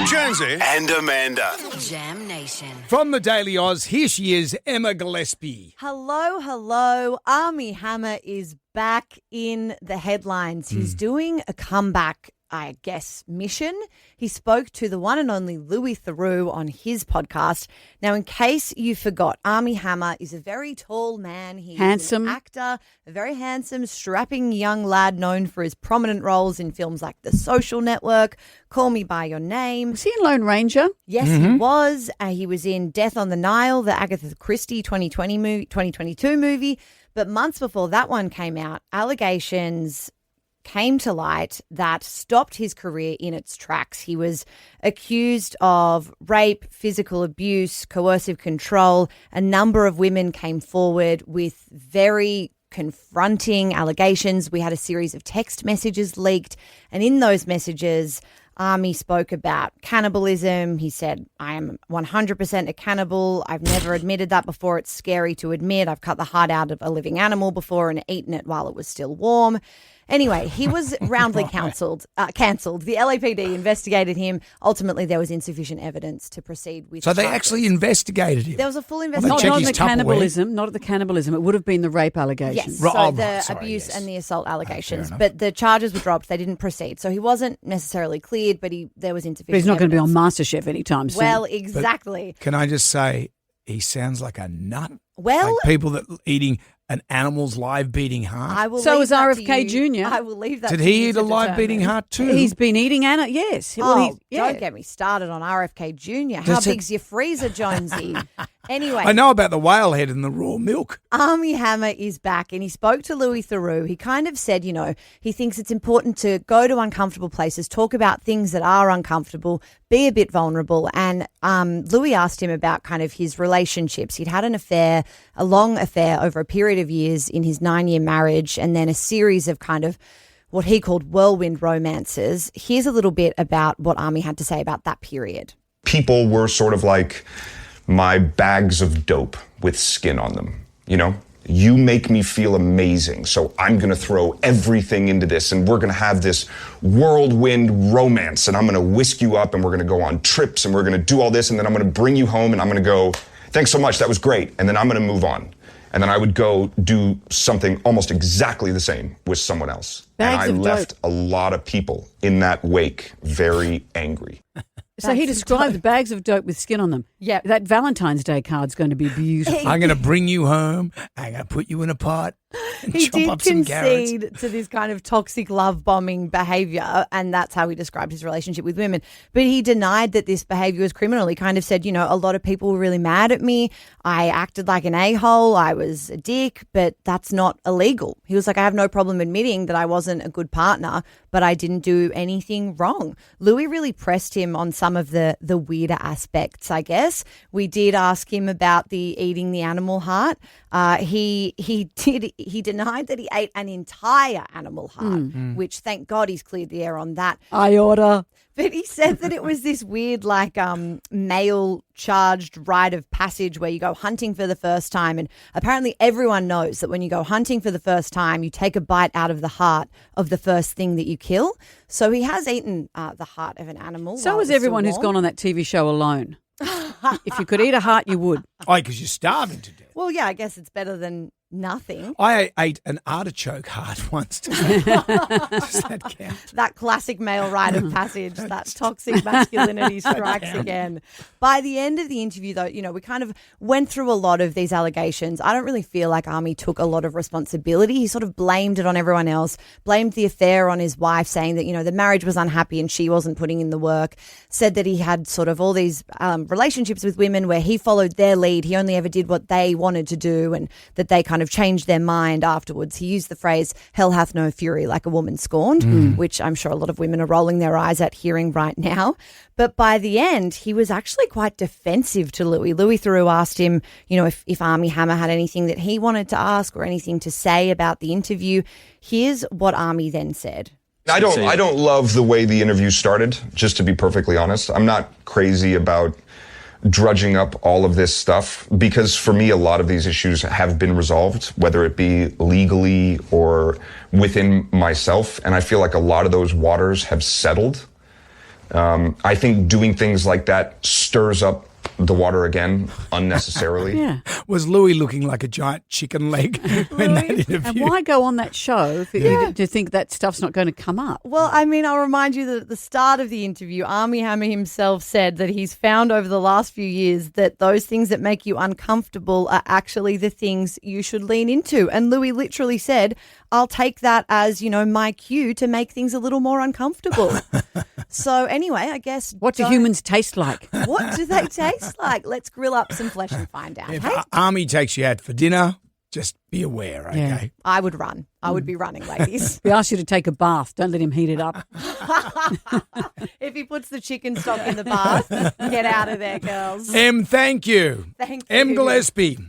Jonesy and Amanda. Jam Nation. From the Daily Oz, here she is, Emma Gillespie. Hello. Armie Hammer is back in the headlines. He's doing a comeback, I guess, mission. He spoke to the one and only Louis Theroux on his podcast. Now, in case you forgot, Armie Hammer is a very tall man. He's handsome an actor, a very handsome, strapping young lad known for his prominent roles in films like The Social Network, Call Me By Your Name. Was he in Lone Ranger? Yes, he was. He was in Death on the Nile, the Agatha Christie 2022 movie. But months before that one came out, allegations came to light that stopped his career in its tracks. He was accused of rape, physical abuse, coercive control. A number of women came forward with very confronting allegations. We had a series of text messages leaked, and in those messages, Armie spoke about cannibalism. He said, I am 100% a cannibal. I've never admitted that before. It's scary to admit. I've cut the heart out of a living animal before and eaten it while it was still warm. Anyway, he was roundly cancelled. The LAPD investigated him. Ultimately, there was insufficient evidence to proceed with So they charges. actually investigated him? There was a full Well, investigation. check Not his the cannibalism. Not at the cannibalism. It would have been the rape allegations. Yes, so Oh, the sorry, abuse yes. and the assault allegations. enough. But the charges were dropped. They didn't proceed. So he wasn't necessarily cleared, but there was insufficient But he's not going to be on evidence. MasterChef anytime soon. Well, exactly. Can I just say, he sounds like a nut. Well, Like people that eating an animal's live beating heart. I will So leave is that to RFK you. Jr.. I will leave that Did to he you eat to a live beating determine. heart too? he's been eating Anna. Yes. Don't get me started on RFK Jr. How Does it- big's your freezer, Jonesy? Anyway, I know about the whale head and the raw milk. Armie Hammer is back, and he spoke to Louis Theroux. He kind of said, he thinks it's important to go to uncomfortable places, talk about things that are uncomfortable, be a bit vulnerable. And Louis asked him about kind of his relationships. He'd had a long affair over a period of years in his 9-year marriage, and then a series of kind of what he called whirlwind romances. Here's a little bit about what Armie had to say about that period. People were sort of like my bags of dope with skin on them, You make me feel amazing, so I'm going to throw everything into this, and we're going to have this whirlwind romance, and I'm going to whisk you up, and we're going to go on trips, and we're going to do all this, and then I'm going to bring you home, and I'm going to go, thanks so much, that was great, and then I'm going to move on. And then I would go do something almost exactly the same with someone else. Bags and of I left dope. a lot of people in that wake very angry. So he described bags of dope with skin on them. Yep. That Valentine's Day card's going to be beautiful. I'm going to bring you home. I'm going to put you in a pot and He chop did up some carrots. concede to this kind of toxic love bombing behavior, and that's how he described his relationship with women. But he denied that this behavior was criminal. He kind of said, a lot of people were really mad at me. I acted like an a-hole. I was a dick, but that's not illegal. He was like, I have no problem admitting that I wasn't a good partner, but I didn't do anything wrong. Louis really pressed him on some of the weirder aspects, I guess. We did ask him about the eating the animal heart. He denied that he ate an entire animal heart, which thank God he's cleared the air on that. I order. But he said that it was this weird, male charged rite of passage where you go hunting for the first time. And apparently everyone knows that when you go hunting for the first time, you take a bite out of the heart of the first thing that you kill. So he has eaten the heart of an animal. So while has it was everyone still who's warm. gone on that TV show Alone. If you could eat a heart, you would. Oh, because you're starving to death. Well, yeah, I guess it's better than nothing. I ate an artichoke heart once. Does that count? That classic male rite of passage, that toxic masculinity strikes again. By the end of the interview, though, we kind of went through a lot of these allegations. I don't really feel like Armie took a lot of responsibility. He sort of blamed it on everyone else, blamed the affair on his wife, saying that, the marriage was unhappy and she wasn't putting in the work, said that he had sort of all these relationships with women where he followed their lead. He only ever did what they wanted to do, and that they kind of changed their mind afterwards. He used the phrase, hell hath no fury like a woman scorned, which I'm sure a lot of women are rolling their eyes at hearing right now. But by the end, he was actually quite defensive to Louis. Louis Theroux asked him, if Armie Hammer had anything that he wanted to ask or anything to say about the interview. Here's what Armie then said. I don't love the way the interview started, just to be perfectly honest. I'm not crazy about drudging up all of this stuff because for me, a lot of these issues have been resolved, whether it be legally or within myself. And I feel like a lot of those waters have settled. I think doing things like that stirs up the water again unnecessarily. Yeah. Was Louis looking like a giant chicken leg in that interview? And why go on that show if you think that stuff's not going to come up? Well, I mean, I'll remind you that at the start of the interview, Armie Hammer himself said that he's found over the last few years that those things that make you uncomfortable are actually the things you should lean into. And Louis literally said, I'll take that as, my cue to make things a little more uncomfortable. So anyway, I guess. What do humans taste like? What do they taste like? Let's grill up some flesh and find out. If Hey? Armie takes you out for dinner, just be aware, okay? Yeah. I would run. I would be running, ladies. We ask you to take a bath. Don't let him heat it up. If he puts the chicken stock in the bath, get out of there, girls. Em, thank you. Thank Em you. Gillespie.